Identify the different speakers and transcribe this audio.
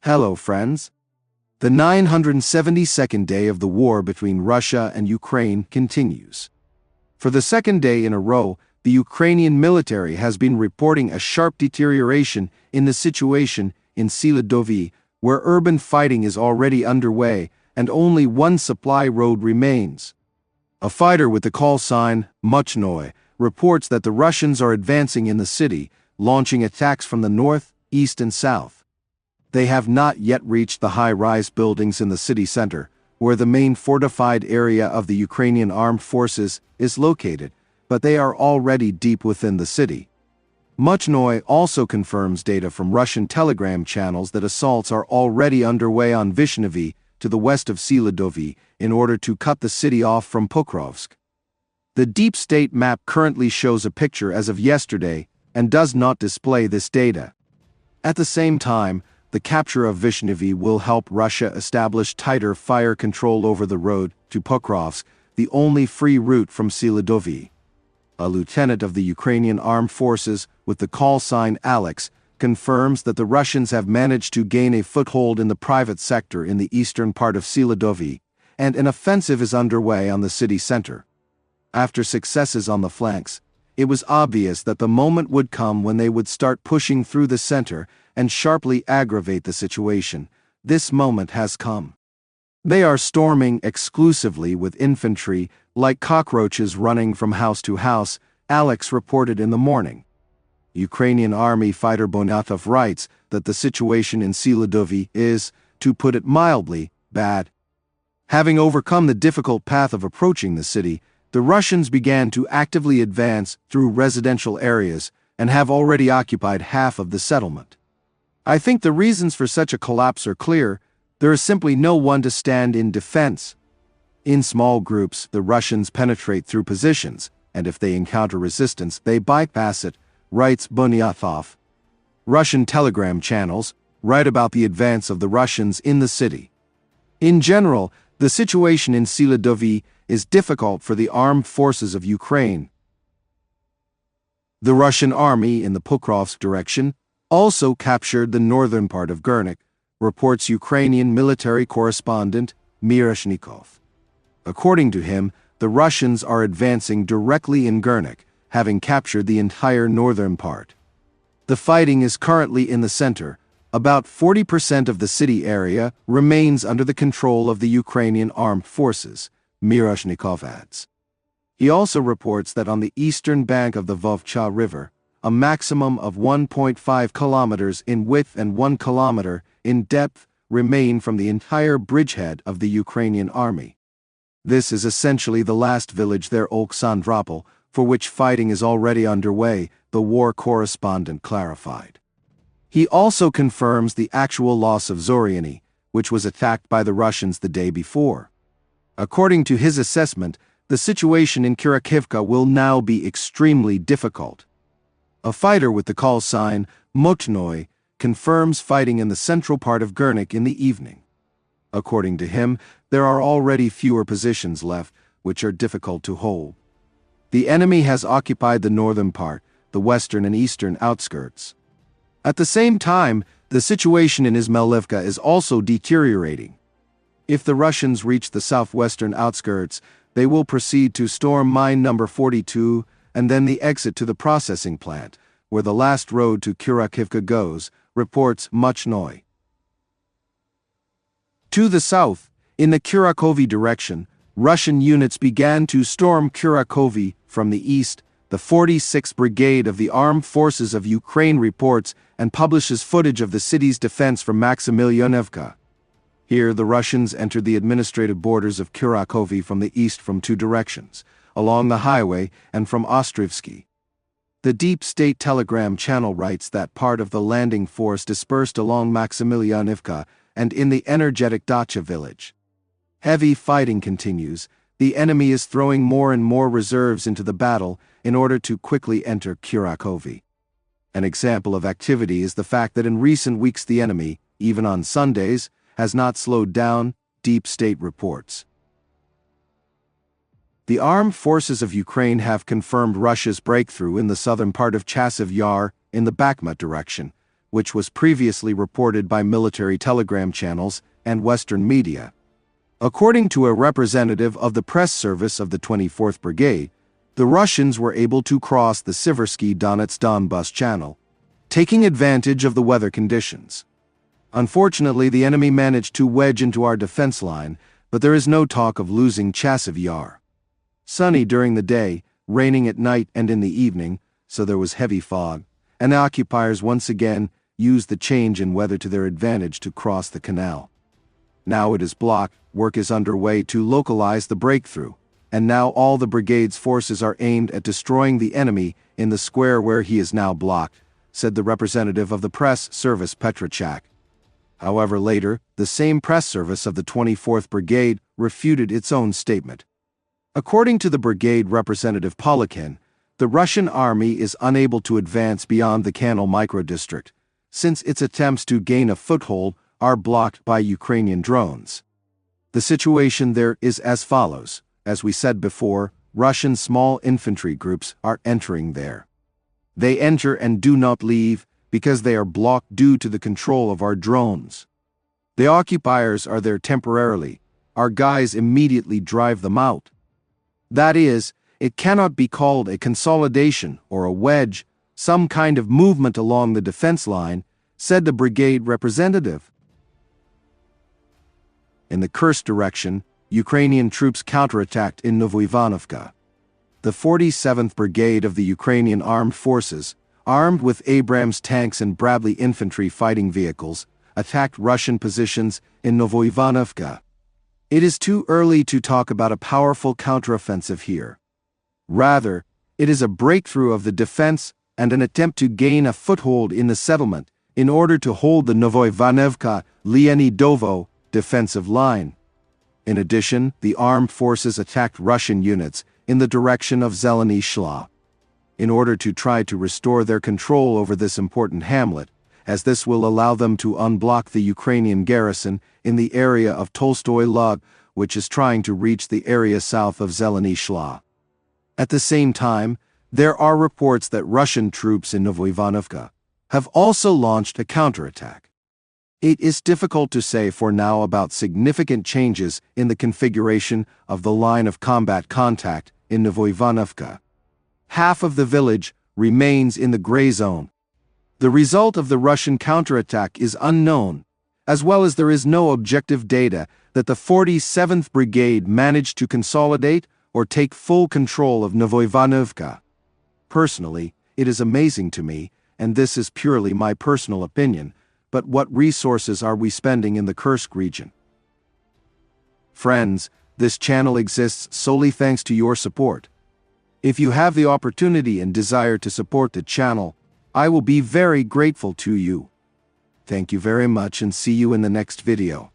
Speaker 1: Hello, friends. The 972nd day of the war between Russia and Ukraine continues. For the second day in a row, the Ukrainian military has been reporting a sharp deterioration in the situation in Seelydovyee, where urban fighting is already underway and only one supply road remains. A fighter with the call sign Muchnoy reports that the Russians are advancing in the city, launching attacks from the north, east, and south. They have not yet reached the high-rise buildings in the city center, where the main fortified area of the Ukrainian armed forces is located, but they are already deep within the city. Muchnoy also confirms data from Russian telegram channels that assaults are already underway on Yevhenii to the west of Selydovyee in order to cut the city off from Pokrovsk. The deep state map currently shows a picture as of yesterday and does not display this data. At the same time, the capture of Yevhenii will help Russia establish tighter fire control over the road to Pokrovsk, the only free route from Selydovyee. A lieutenant of the Ukrainian armed forces with the call sign Alex confirms that the Russians have managed to gain a foothold in the private sector in the eastern part of Selydovyee, and an offensive is underway on the city center. After successes on the flanks, it was obvious that the moment would come when they would start pushing through the center and sharply aggravate the situation. This moment has come. They are storming exclusively with infantry, like cockroaches running from house to house, Alex reported in the morning. Ukrainian Army fighter Bonatov writes that the situation in Selydovyee is, to put it mildly, bad. Having overcome the difficult path of approaching the city, the Russians began to actively advance through residential areas and have already occupied half of the settlement. I think the reasons for such a collapse are clear. There is simply no one to stand in defense. In small groups, the Russians penetrate through positions, and if they encounter resistance, they bypass it, writes Bonatov. Russian telegram channels write about the advance of the Russians in the city. In general, the situation in Selydovyee is difficult for the armed forces of Ukraine. The Russian army in the Pokrovsk direction also captured the northern part of Gernik, reports Ukrainian military correspondent Miroshnikov. According to him, the Russians are advancing directly in Gernik, having captured the entire northern part. The fighting is currently in the center. About 40% of the city area remains under the control of the Ukrainian armed forces, Miroshnikov adds. He also reports that on the eastern bank of the Vovcha River, a maximum of 1.5 kilometers in width and 1 kilometer in depth remain from the entire bridgehead of the Ukrainian army. This is essentially the last village there, Oleksandropol, for which fighting is already underway, the war correspondent clarified. He also confirms the actual loss of Zoriani, which was attacked by the Russians the day before. According to his assessment, the situation in Kirakivka will now be extremely difficult. A fighter with the call sign Muchnoy confirms fighting in the central part of Gernik in the evening. According to him, there are already fewer positions left, which are difficult to hold. The enemy has occupied the northern part, the western and eastern outskirts. At the same time, the situation in Izmailivka is also deteriorating. If the Russians reach the southwestern outskirts, they will proceed to storm mine number 42 and then the exit to the processing plant, where the last road to Kirakivka goes, reports Muchnoy. To the south, in the Kurakovy direction, Russian units began to storm Kurakovy from the east. The 46th Brigade of the Armed Forces of Ukraine reports and publishes footage of the city's defense from Maximilianivka. Here, the Russians entered the administrative borders of Kurakovy from the east from two directions, along the highway and from Ostrivsky. The Deep State Telegram channel writes that part of the landing force dispersed along Maximilianivka and in the energetic Dacha village. Heavy fighting continues. The enemy is throwing more and more reserves into the battle in order to quickly enter Kurakovy. An example of activity is the fact that in recent weeks the enemy, even on Sundays, has not slowed down, Deep State reports. The armed forces of Ukraine have confirmed Russia's breakthrough in the southern part of Chasiv Yar in the Bakhmut direction, which was previously reported by military telegram channels and Western media. According to a representative of the press service of the 24th Brigade, the Russians were able to cross the Siversky-Donetsk-Donbas channel, taking advantage of the weather conditions. Unfortunately, the enemy managed to wedge into our defense line, but there is no talk of losing Chasiv Yar. Sunny during the day, raining at night and in the evening, so there was heavy fog, and the occupiers once again used the change in weather to their advantage to cross the canal. Now it is blocked, work is underway to localize the breakthrough, and now all the brigade's forces are aimed at destroying the enemy in the square where he is now blocked, said the representative of the press service Petrachak. However, later, the same press service of the 24th Brigade refuted its own statement. According to the brigade representative Polikin, the Russian army is unable to advance beyond the Canal microdistrict, since its attempts to gain a foothold are blocked by Ukrainian drones. The situation there is as follows. As we said before, Russian small infantry groups are entering there. They enter and do not leave because they are blocked due to the control of our drones. The occupiers are there temporarily. Our guys immediately drive them out. That is, it cannot be called a consolidation or a wedge, some kind of movement along the defense line, said the brigade representative. In the Kursk direction, Ukrainian troops counterattacked in Novoivanovka. The 47th Brigade of the Ukrainian Armed Forces, armed with Abrams tanks and Bradley infantry fighting vehicles, attacked Russian positions in Novoivanovka. It is too early to talk about a powerful counteroffensive here. Rather, it is a breakthrough of the defense and an attempt to gain a foothold in the settlement in order to hold the Novoivanovka-Seelydovyee defensive line. In addition, the armed forces attacked Russian units in the direction of Zheleny Shla, in order to try to restore their control over this important hamlet, as this will allow them to unblock the Ukrainian garrison in the area of Tolstoy Lug, which is trying to reach the area south of Zheleny Shla. At the same time, there are reports that Russian troops in Novoivanovka have also launched a counterattack. It is difficult to say for now about significant changes in the configuration of the line of combat contact in Novoivanovka. Half of the village remains in the gray zone. The result of the Russian counterattack is unknown, as well as there is no objective data that the 47th Brigade managed to consolidate or take full control of Novoivanovka. Personally, it is amazing to me, and this is purely my personal opinion, but what resources are we spending in the Kursk region? Friends, this channel exists solely thanks to your support. If you have the opportunity and desire to support the channel, I will be very grateful to you. Thank you very much and see you in the next video.